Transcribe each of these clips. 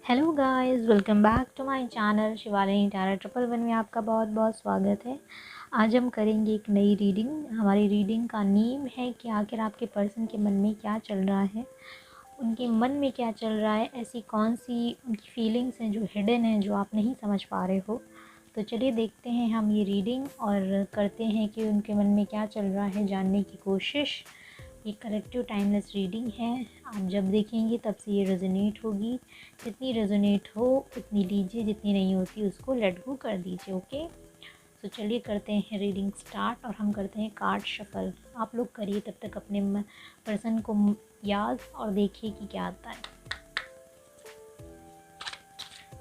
Hello guys, welcome back to my channel Shivani tarot 111 में आपका बहुत बहुत स्वागत है। आज हम करेंगे एक नई रीडिंग। हमारी रीडिंग का नीम है कि आखिर आपके पर्सन के मन में क्या चल रहा है, उनके मन में क्या चल रहा है, ऐसी कौन सी उनकी फीलिंग्स हैं जो हिडन हैं, जो आप नहीं समझ पा रहे हो। तो चलिए देखते हैं हम ये रीडिंग और करते हैं कि उनके मन में क्या चल रहा है जानने की कोशिश। ये कलेक्टिव टाइमलेस रीडिंग है। आप जब देखेंगे तब से ये रेजोनेट होगी। जितनी रेजोनेट हो उतनी लीजिए, जितनी नहीं होती उसको लेट गो कर दीजिए। ओके, तो चलिए करते हैं रीडिंग स्टार्ट और हम करते हैं कार्ड शफल। आप लोग करिए तब तक अपने पर्सन को याद और देखिए कि क्या आता है।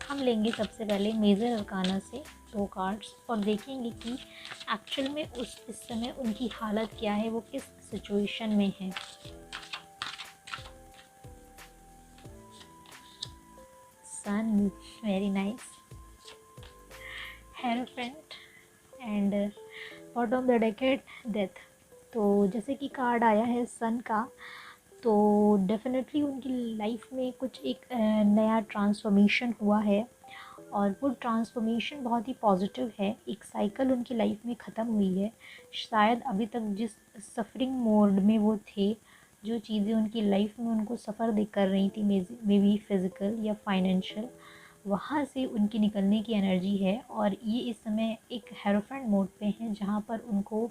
हम लेंगे सबसे पहले मेजर अरकाना से 2 कार्ड्स और देखेंगे कि एक्चुअल में इस समय उनकी हालत क्या है, वो किस सिचुएशन में है। Sun, very nice. Hierophant and bottom the decade, death. तो जैसे कि कार्ड आया है सन का, तो डेफिनेटली उनकी लाइफ में कुछ एक नया ट्रांसफॉर्मेशन हुआ है और वो ट्रांसफॉर्मेशन बहुत ही पॉजिटिव है। एक साइकिल उनकी लाइफ में ख़त्म हुई है। शायद अभी तक जिस सफ़रिंग मोड में वो थे, जो चीज़ें उनकी लाइफ में उनको सफ़र दे कर रही थी, मे बी फिज़िकल या फाइनेंशियल, वहाँ से उनकी निकलने की एनर्जी है। और ये इस समय एक हेरोफेंट मोड पे हैं, जहाँ पर उनको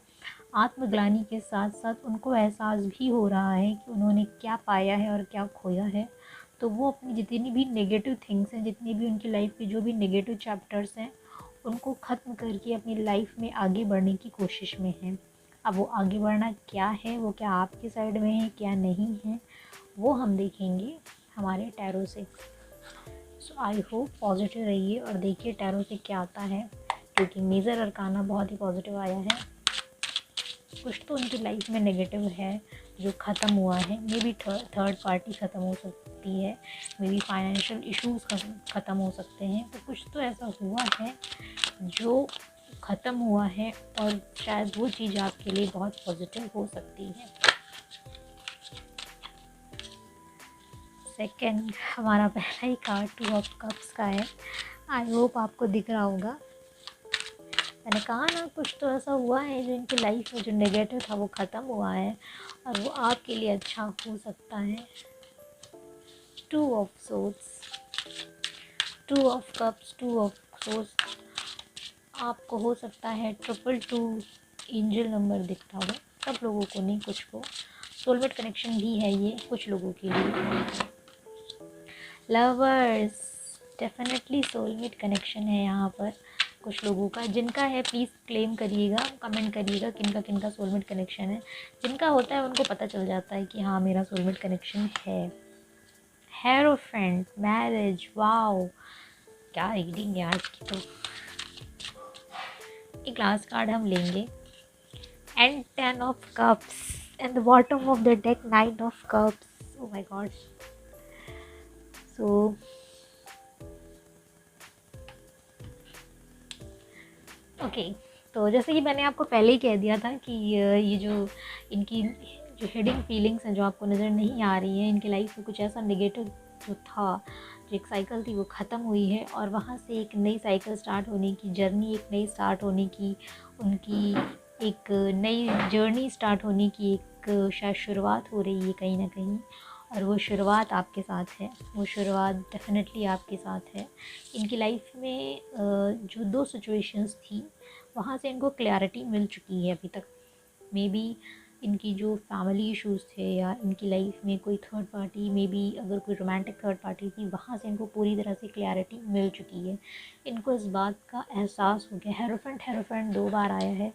आत्मग्लानि के साथ साथ उनको एहसास भी हो रहा है कि उन्होंने क्या पाया है और क्या खोया है। तो वो अपनी जितनी भी नेगेटिव थिंग्स हैं, जितनी भी उनकी लाइफ के जो भी नेगेटिव चैप्टर्स हैं, उनको ख़त्म करके अपनी लाइफ में आगे बढ़ने की कोशिश में हैं। अब वो आगे बढ़ना क्या है, वो क्या आपके साइड में है क्या नहीं है, वो हम देखेंगे हमारे टैरो से। सो आई होप पॉजिटिव रहिए और देखिए टैरो से क्या आता है, क्योंकि मेजर अरकाना बहुत ही पॉजिटिव आया है। कुछ तो उनकी लाइफ में नेगेटिव है जो ख़त्म हुआ है। मे बी थर्ड पार्टी ख़त्म हो सकती है, मे बी फाइनेंशियल इश्यूज ख़त्म हो सकते हैं। तो कुछ तो ऐसा हुआ है जो ख़त्म हुआ है और शायद वो चीज़ आपके लिए बहुत पॉजिटिव हो सकती है। सेकंड, हमारा पहला ही कार्ड 2 ऑफ कप्स का है। आई होप आपको दिख रहा होगा। मैंने कहा ना, कुछ तो ऐसा हुआ है जो इनकी लाइफ में जो नेगेटिव था वो ख़त्म हुआ है और वो आपके लिए अच्छा हो सकता है। 2 of swords, 2 of cups, 2 of swords. आपको हो सकता है 222 एंजल नंबर दिखता हो। सब लोगों को नहीं, कुछ को। सोलमेट कनेक्शन भी है ये कुछ लोगों के लिए। लवर्स, डेफिनेटली सोलमेट कनेक्शन है यहाँ पर कुछ लोगों का। जिनका है प्लीज़ क्लेम करिएगा, कमेंट करिएगा किनका किनका सोलमेट कनेक्शन है। जिनका होता है उनको पता चल जाता है कि हाँ मेरा सोलमेट कनेक्शन है। हेरोफेंट, मैरिज, वाओ क्या रीडिंग है आज की। तो एक लास्ट कार्ड हम लेंगे and 10 of cups and the bottom of the deck 9 of cups. Oh my God. So okay, तो जैसे कि मैंने आपको पहले ही कह दिया था कि ये जो इनकी जो हिडन फीलिंग्स हैं जो आपको नज़र नहीं आ रही हैं, इनकी लाइफ में कुछ ऐसा नेगेटिव जो था, जो एक साइकिल थी वो ख़त्म हुई है और वहाँ से एक नई साइकिल स्टार्ट होने की, जर्नी एक नई स्टार्ट होने की, उनकी एक नई जर्नी स्टार्ट होने की एक शायद शुरुआत हो रही है कहीं ना कहीं। और वो शुरुआत आपके साथ है, वो शुरुआत डेफिनेटली आपके साथ है। इनकी लाइफ में जो 2 सिचुएशंस थी, वहाँ से इनको क्लैरिटी मिल चुकी है अभी तक। मे बी इनकी जो फैमिली इश्यूज़ थे या इनकी लाइफ में कोई थर्ड पार्टी, मे बी अगर कोई रोमांटिक थर्ड पार्टी थी, वहाँ से इनको पूरी तरह से क्लैरिटी मिल चुकी है। इनको इस बात का एहसास हो गया। हेरोफेंट 2 बार आया है।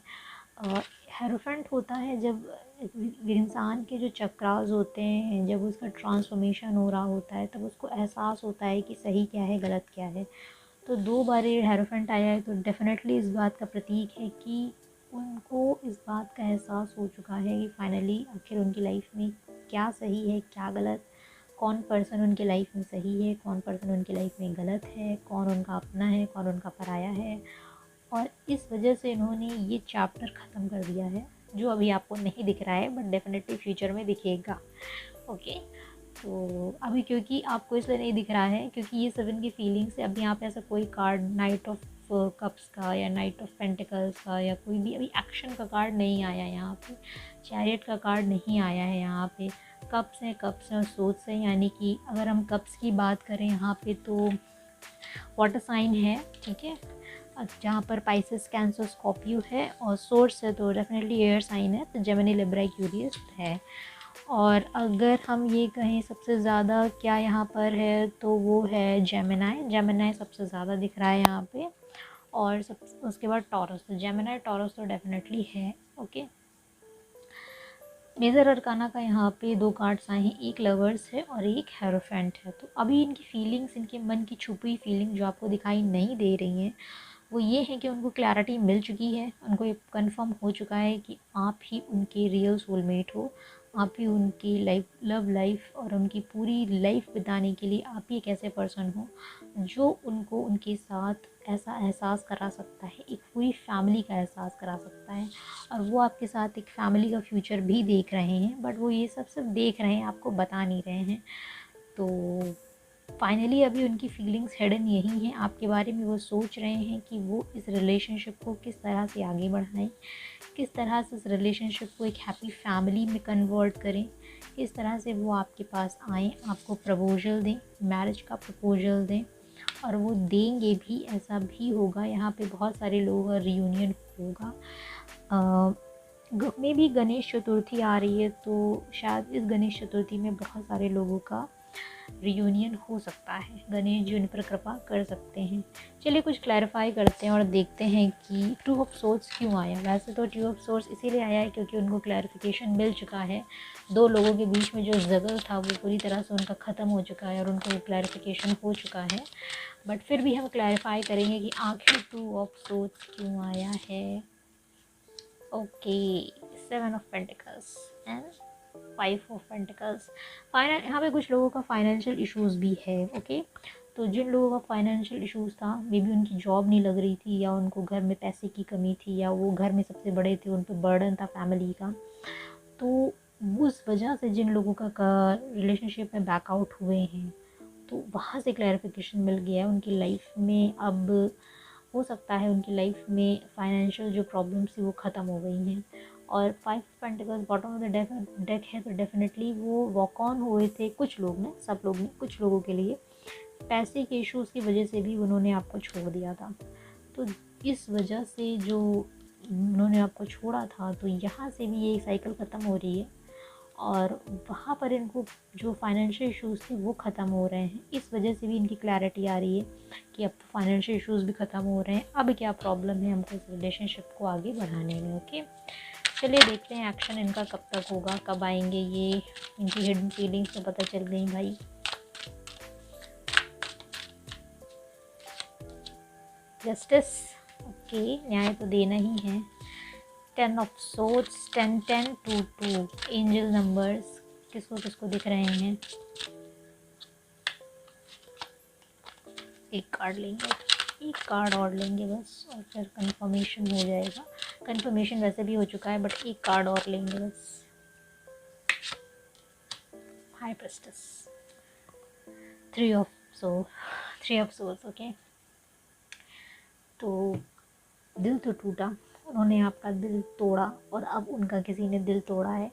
हेरोफेंट होता है जब इंसान के जो चक्रास होते हैं, जब उसका ट्रांसफॉर्मेशन हो रहा होता है, तब उसको एहसास होता है कि सही क्या है गलत क्या है। तो 2 बार ये हेरोफेंट आया है, तो डेफिनेटली इस बात का प्रतीक है कि उनको इस बात का एहसास हो चुका है कि फाइनली आखिर उनकी लाइफ में क्या सही है क्या गलत, कौन पर्सन उनकी लाइफ में सही है, कौन पर्सन उनकी लाइफ में गलत है, कौन उनका अपना है, कौन उनका पराया है। और इस वजह से इन्होंने ये चैप्टर ख़त्म कर दिया है, जो अभी आपको नहीं दिख रहा है बट डेफिनेटली फ्यूचर में दिखेगा। ओके, तो अभी क्योंकि आपको इसलिए नहीं दिख रहा है क्योंकि ये 7 की फीलिंग्स है। अभी यहाँ पे ऐसा कोई कार्ड नाइट ऑफ कप्स का या नाइट ऑफ पेंटिकल्स का या कोई भी अभी एक्शन का कार्ड नहीं आया है यहाँ पे। चैरियट का कार्ड नहीं आया है यहाँ पे। कप्स हैं और सोच हैं, यानी कि अगर हम कप्स की बात करें यहाँ पे तो वाटर साइन है, ठीक है। जहाँ पर पाइसेस, कैंसर, स्कॉर्पियो है और सोर्स है तो डेफिनेटली एयर साइन है, तो जेमिनी, लिब्रा, एक्वेरियस है। और अगर हम ये कहें सबसे ज़्यादा क्या यहाँ पर है तो वो है जेमिनाई सबसे ज़्यादा दिख रहा है यहाँ पे। और सब उसके बाद टॉरस, तो जेमिनाई टॉरस तो डेफिनेटली है। ओके, मेजर अरकाना का यहाँ पे 2 कार्ड्स आए हैं, एक लवर्स है और एक हेरोफेंट है। तो अभी इनकी फीलिंग्स, इनके मन की छुपी फीलिंग जो आपको दिखाई नहीं दे रही हैं वो ये है कि उनको क्लैरिटी मिल चुकी है, उनको ये कंफर्म हो चुका है कि आप ही उनके रियल सोलमेट हो, आप ही उनकी लव लाइफ और उनकी पूरी लाइफ बिताने के लिए आप ही एक ऐसे पर्सन हो जो उनको उनके साथ ऐसा एहसास करा सकता है, एक पूरी फैमिली का एहसास करा सकता है। और वो आपके साथ एक फैमिली का फ्यूचर भी देख रहे हैं, बट वो ये सब सिर्फ देख रहे हैं, आपको बता नहीं रहे हैं। तो फाइनली अभी उनकी फीलिंग्स हिडन यही हैं, आपके बारे में वो सोच रहे हैं कि वो इस रिलेशनशिप को किस तरह से आगे बढ़ाएं, किस तरह से इस रिलेशनशिप को एक हैप्पी फैमिली में कन्वर्ट करें, किस तरह से वो आपके पास आएँ, आपको प्रपोजल दें, मैरिज का प्रपोजल दें। और वो देंगे भी, ऐसा भी होगा, यहाँ पे बहुत सारे लोगों का रियूनियन होगा। में भी गणेश चतुर्थी आ रही है तो शायद इस गणेश चतुर्थी में बहुत सारे लोगों का रियूनियन हो सकता है, गणेश जी उन पर कृपा कर सकते हैं। चलिए कुछ क्लैरिफाई करते हैं और देखते हैं कि टू ऑफ सोर्ड्स क्यों आया। वैसे तो टू ऑफ सोर्ड्स इसीलिए आया है क्योंकि उनको क्लैरिफिकेशन मिल चुका है, 2 लोगों के बीच में जो जगल था वो पूरी तरह से उनका ख़त्म हो चुका है और उनको क्लैरिफिकेशन हो चुका है। बट फिर भी हम क्लैरिफाई करेंगे कि आखिर टू ऑफ सोर्ड्स क्यों आया है। Okay, 7 of pentacles and 5 of pentacles. यहाँ पे कुछ लोगों का फाइनेंशियल इश्यूज भी है। ओके, तो जिन लोगों का फाइनेंशियल इश्यूज था, मे बी उनकी जॉब नहीं लग रही थी या उनको घर में पैसे की कमी थी या वो घर में सबसे बड़े थे, उन पर बर्डन था फैमिली का, तो उस वजह से जिन लोगों का रिलेशनशिप में बैकआउट हुए हैं तो वहाँ से क्लैरिफिकेशन मिल गया है उनकी लाइफ में। अब हो सकता है उनकी लाइफ में फाइनेंशियल जो प्रॉब्लम्स थी वो ख़त्म हो गई हैं। और 5 pentacles bottom of the deck है, तो डेफिनेटली वो वॉक ऑन हुए थे कुछ लोग ने, सब लोग ने, कुछ लोगों के लिए पैसे के इश्यूज़ की वजह से भी उन्होंने आपको छोड़ दिया था। तो इस वजह से जो उन्होंने आपको छोड़ा था, तो यहाँ से भी ये साइकिल ख़त्म हो रही है और वहाँ पर इनको जो फाइनेंशियल इश्यूज़ थे वो ख़त्म हो रहे हैं। इस वजह से भी इनकी क्लैरिटी आ रही है कि अब तो फाइनेंशियल इश्यूज़ भी ख़त्म हो रहे हैं, अब क्या प्रॉब्लम है हमको इस रिलेशनशिप को आगे बढ़ाने में। ओके, चलिए देखते हैं एक्शन इनका कब तक होगा, कब आएंगे ये। इनकी हिडन फीलिंग्स तो पता चल गई भाई। जस्टिस, ओके, न्याय तो देना ही है। 10 ऑफ सोर्ड्स, 10 10 2 2, एंजल नंबर्स किसको किसको दिख रहे हैं। एक कार्ड लेंगे, एक कार्ड और लेंगे बस, और फिर कंफर्मेशन हो जाएगा। कंफर्मेशन वैसे भी हो चुका है बट एक कार्ड और लेंगे बस। High prestige, 3 of swords. Okay, तो दिल तो टूटा, उन्होंने आपका दिल तोड़ा और अब उनका किसी ने दिल तोड़ा है।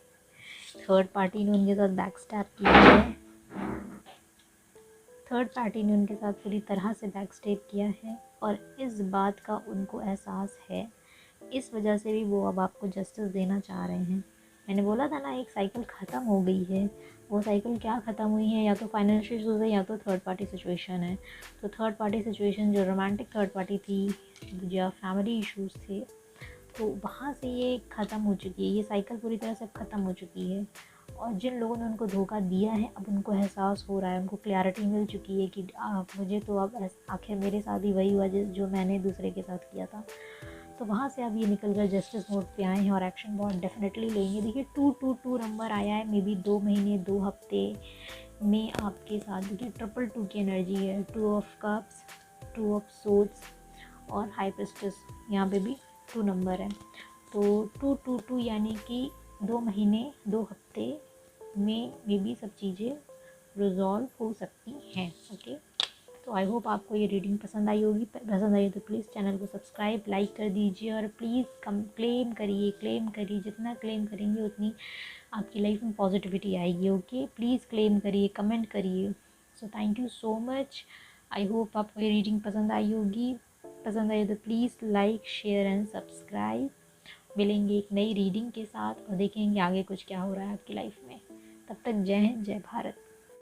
थर्ड पार्टी ने उनके साथ बैक स्टैप किया है, थर्ड पार्टी ने उनके साथ पूरी तरह से बैक स्टेप किया है और इस बात का उनको एहसास है। इस वजह से भी वो अब आपको जस्टिस देना चाह रहे हैं। मैंने बोला था ना, एक साइकिल ख़त्म हो गई है। वो साइकिल क्या ख़त्म हुई है, या तो फाइनेंशियल इशूज़ है या तो थर्ड पार्टी सिचुएशन है। तो थर्ड पार्टी सिचुएशन जो रोमांटिक थर्ड पार्टी थी या फैमिली इश्यूज़ थे, तो वहाँ से ये ख़त्म हो चुकी है, ये साइकिल पूरी तरह से ख़त्म हो चुकी है। और जिन लोगों ने उनको धोखा दिया है अब उनको एहसास हो रहा है, उनको क्लैरिटी मिल चुकी है कि मुझे तो अब आखिर मेरे साथ ही वही हुआ जो मैंने दूसरे के साथ किया था। तो वहाँ से अब ये निकल कर जस्टिस मोड पे आए हैं और एक्शन बहुत डेफिनेटली लेंगे। देखिए 222 नंबर आया है, मे बी 2 महीने 2 हफ्ते में आपके साथ। देखिए 222 की एनर्जी है, 2 ऑफ कप्स, 2 ऑफ सोर्ड्स और हाई प्रेस्टिस, यहाँ पे भी 2 नंबर है। तो 222 यानी कि 2 महीने 2 हफ्ते में मे बी सब चीज़ें रिजॉल्व हो सकती हैं। ओके, तो आई होप आपको ये रीडिंग पसंद आई होगी। पसंद आई तो प्लीज़ चैनल को सब्सक्राइब लाइक कर दीजिए और प्लीज़ क्लेम करिए, जितना क्लेम करेंगे उतनी आपकी लाइफ में पॉजिटिविटी आएगी। ओके, प्लीज़ क्लेम करिए, कमेंट करिए। So thank you so much. I hope आपको ये रीडिंग पसंद आई होगी। पसंद आई तो please like share and subscribe. मिलेंगे एक नई रीडिंग के साथ और देखेंगे आगे कुछ क्या हो रहा है आपकी लाइफ में। तब तक जय हिंद, जय भारत।